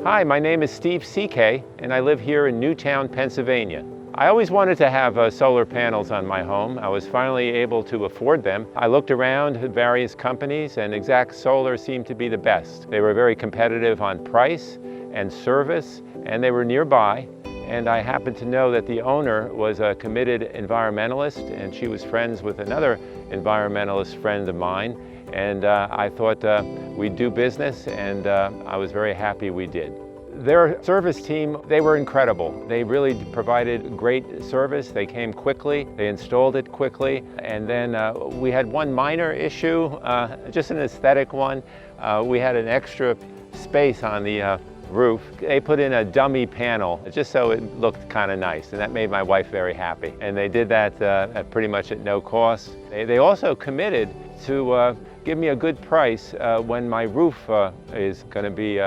Hi, my name is Steve Cickay, and I live here in Newtown, Pennsylvania. I always wanted to have solar panels on my home. I was finally able to afford them. I looked around at various companies, and Exact Solar seemed to be the best. They were very competitive on price and service, and they were nearby. And I happened to know that the owner was a committed environmentalist, and she was friends with another environmentalist friend of mine. And I thought we'd do business, and I was very happy we did. Their service team, they were incredible. They really provided great service. They came quickly, they installed it quickly, and then we had one minor issue, just an aesthetic one. We had an extra space on the roof. They put in a dummy panel just so it looked kind of nice, and that made my wife very happy. And they did that pretty much at no cost. They also committed to give me a good price when my roof is going to be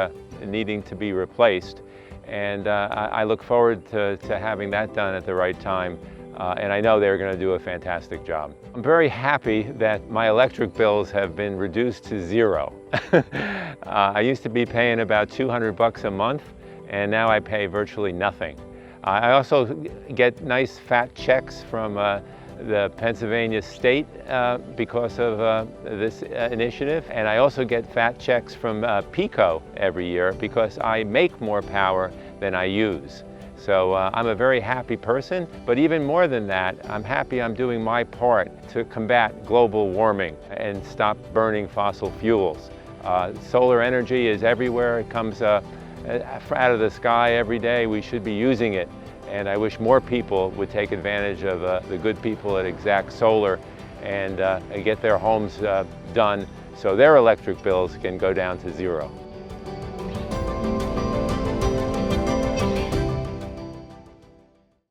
needing to be replaced. And I look forward to having that done at the right time. And I know they're going to do a fantastic job. I'm very happy that my electric bills have been reduced to zero. I used to be paying about $200 a month, and now I pay virtually nothing. I also get nice fat checks from the Pennsylvania state because of this initiative, and I also get fat checks from PECO every year because I make more power than I use. So I'm a very happy person, but even more than that, I'm happy I'm doing my part to combat global warming and stop burning fossil fuels. Solar energy is everywhere. It comes out of the sky every day. We should be using it. And I wish more people would take advantage of the good people at Exact Solar and get their homes done so their electric bills can go down to zero.